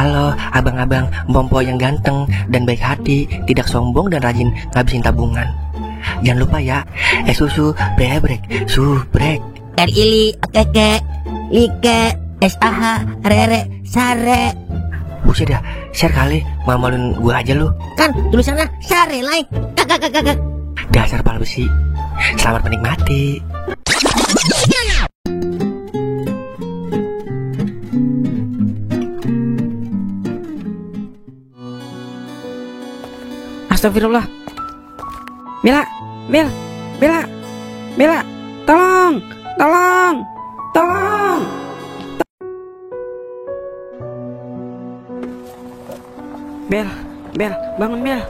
Halo abang-abang Bompo yang ganteng dan baik hati, tidak sombong dan rajin ngabisin tabungan. Jangan lupa ya, susu brebrek, subrek. Ili, keke, like, SAH, rere, sare. Buset dah, share kali, malu-maluin gua aja lu. Kan tulisannya sare, like. Kakak. Dasar pal besi. Selamat menikmati. Astagfirullah. Bella, tolong. Bel, bangun Bel.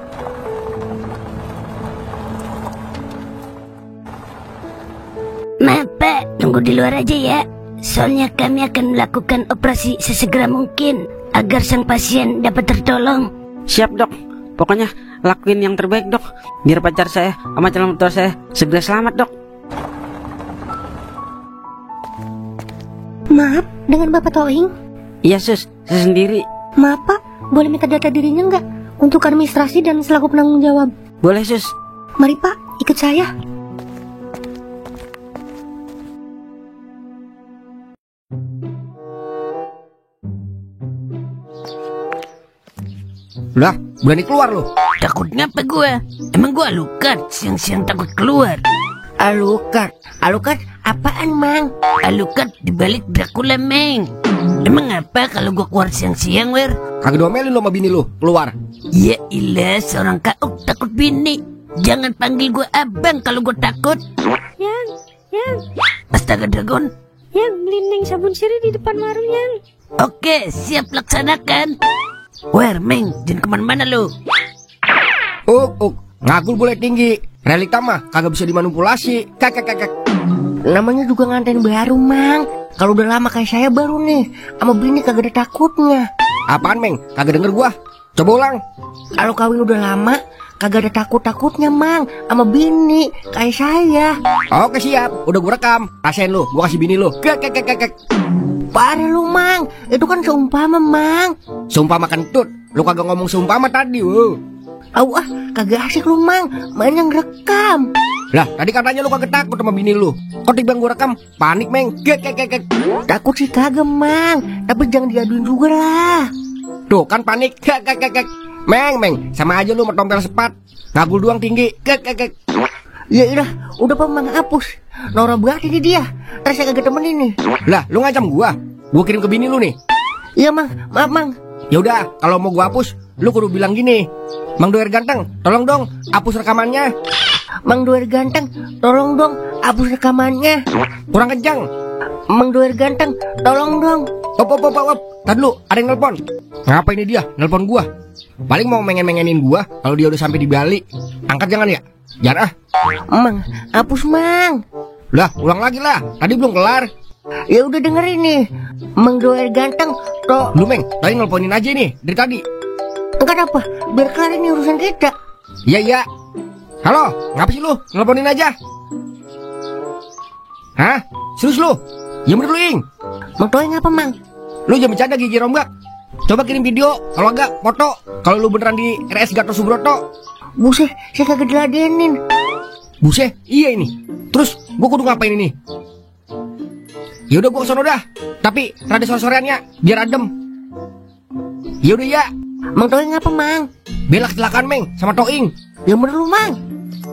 Maaf Pak, tunggu di luar aja ya. Soalnya kami akan melakukan operasi sesegera mungkin agar sang pasien dapat tertolong. Siap dok, pokoknya lakuin yang terbaik dok, biar pacar saya sama calon mertua saya segera selamat dok. Maaf, dengan Bapak Toing? Iya sus, saya sendiri. Maaf Pak, boleh minta data dirinya nggak? Untuk administrasi dan selaku penanggung jawab. Boleh sus. Mari Pak, ikut saya. Lah, berani keluar lu? Takut ngapa gua? Emang gua Alucard siang-siang takut keluar? Alucard apaan mang? Alucard dibalik Dracula meng. Emang apa kalau gua keluar siang-siang wer? Kagak domelin lu sama bini lu, keluar. Ya ilah, seorang kauk takut bini. Jangan panggil gua abang kalau gua takut. Yang. Astaga Dragon. Yang, melinding sabun sirih di depan warung yang. Oke, siap laksanakan. Wer, Meng, jangan kemana-mana lu. Ngakul boleh tinggi. Relik tamah kagak bisa dimanipulasi. Kakak. Namanya juga nganten baru mang. Kalau udah lama kayak saya baru nih, sama bini kagak ada takutnya. Apaan Meng? Kagak denger gua. Coba ulang. Kalau kawin udah lama, kagak ada takut-takutnya mang, sama bini kayak saya. Oke siap, udah gua rekam. Rasain lu, gua kasih bini lu. Kakak. Parah lu mang, itu kan seumpama mang. Seumpama kentut. Lu kagak ngomong seumpama tadi. Kagak asik lu mang, main yang rekam. Lah, tadi katanya lu kagak takut sama bini lu. Kok tiba gua rekam? Panik Meng. Kakak. Takut sih kagak mang, tapi jangan diaduin juga lah. Tuh kan panik. Kakak. Meng, sama aja lu mertompel sepat. Ngagul doang tinggi. Kakak. Ya udah Pak Mang hapus. Norak banget ini dia. Terus saya kagak temenin nih. Lah, lu ngancam gua kirim ke bini lu nih. Iya Mang, maaf Mang. Ya udah, kalau mau gua hapus, lu kudu bilang gini. Mang Doer ganteng, tolong dong hapus rekamannya. Mang Doer ganteng, tolong dong hapus rekamannya. Kurang kejang. Mang Doer ganteng, tolong dong. Op. Tadi lu ada yang nelpon. Ngapa ini dia nelpon gua? Paling mau mengen-mengenin gua kalau dia udah sampai di Bali. Angkat jangan ya? Jangan ah. Mang, hapus Mang. Lah, ulang lagi lah. Tadi belum kelar. Ya udah dengerin nih. Mang Doer ganteng, Lu Meng, tadi nelponin aja nih dari tadi. Enggak apa, biar kelar ini urusan kita. Iya. Halo, ngapa sih lu? Nelponin aja. Hah? Serius lu? Ya bener lu Ing. Mang Doer ngapa Mang? Lu jangan bercanda gigi rombak. Coba kirim video, kalau enggak foto. Kalau lu beneran di RS Gatot Subroto. Buset, saya kagak diladenin. Buset, iya ini. Terus gua kudu ngapain ini? Ya udah gua kesono dah. Tapi rada sore-soreannya biar adem. Ya udah ya. Mang Toing ngapa Mang? Bella kecelakaan Meng sama Toing. Yang bener lu Mang.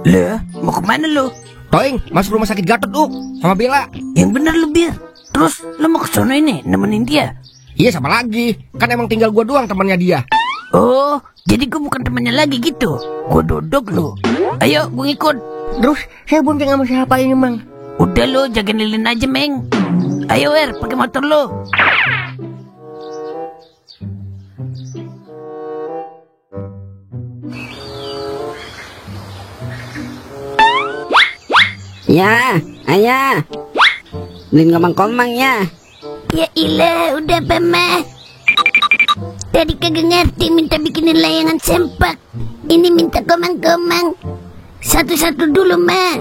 Lah, mau kemana lu? Toing masuk rumah sakit Gatot sama Bella. Yang bener lu Bir. Terus lu mau ke sono ini nemenin dia? Iya sama lagi. Kan emang tinggal gua doang temannya dia. Oh, jadi gua bukan temannya lagi gitu. Gua dodok lu. Ayo, gua ngikut. Terus saya bonceng sama siapa ini Mang? Udah lu jagain lilin aja Meng. Ayo Wer, pakai motor lu. Ya, ayah. Beliin komang-komang ya. Ya ilah, udah apa mah? Tadi kagak ngerti minta bikinin layangan sempak. Ini minta komang-komang. Satu-satu dulu mah.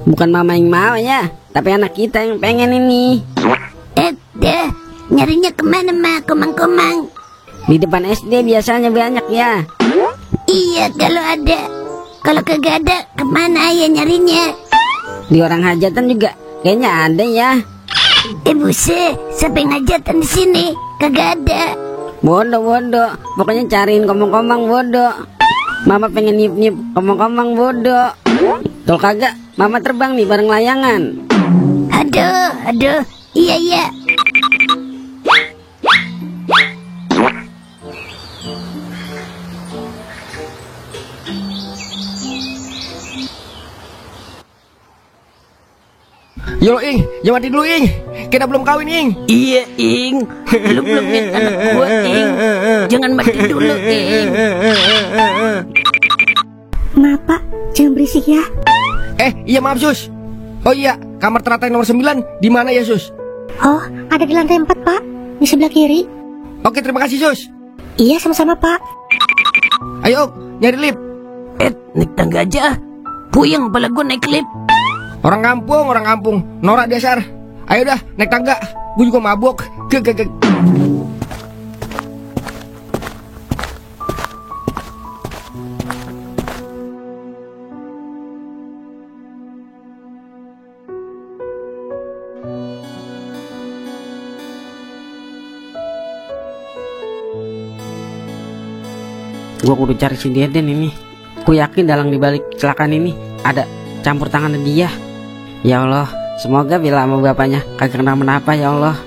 Bukan mama yang mau ya, tapi anak kita yang pengen ini. Nyarinya kemana mah komang-komang? Di depan SD biasanya banyak ya. Iya kalau ada. Kalau kagak ada, kemana ayah nyarinya? Di orang hajatan juga kayaknya ada ya. Buset, siapa yang hajatan di sini? Kagak ada. Bodoh. Pokoknya cariin komang-komang bodoh. Mama pengen nyip-nyip komang-komang bodoh. Kalau kagak, mama terbang nih bareng layangan. Aduh. Iya. Yo Ing, jangan mati dulu Ing. Kita belum kawin Ing. Iya, Ing. Lu belum lihat anak gua, Ing. Jangan mati dulu, Ing. Maaf, Pak. Jangan berisik ya. Iya maaf Sus. Oh iya, kamar teratai nomor 9 di mana ya Sus? Oh, ada di lantai 4, Pak. Di sebelah kiri. Oke, terima kasih Sus. Iya, sama-sama, Pak. Ayo, nyari lift. Naik tangga aja. Puyeng kepala gua naik lift. Orang kampung, norak dasar. Ayo dah, naik tangga. Gue juga mabuk. Ke. Gua kudu cari si Deden ini. Ku yakin dalang dibalik kecelakaan ini ada campur tangannya dia. Ya Allah, semoga Bila sama bapaknya kagak kenapa-napa ya Allah.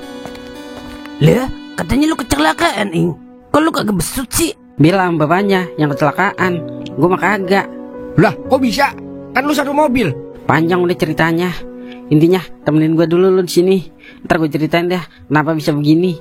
Lah, katanya lu kecelakaan, Ing. Kok lu kagak besut sih? Bila sama bapaknya yang kecelakaan, gua mah kagak. Lah, kok bisa? Kan lu satu mobil. Panjang udah ceritanya. Intinya temenin gua dulu lu di sini. Ntar gua ceritain deh kenapa bisa begini.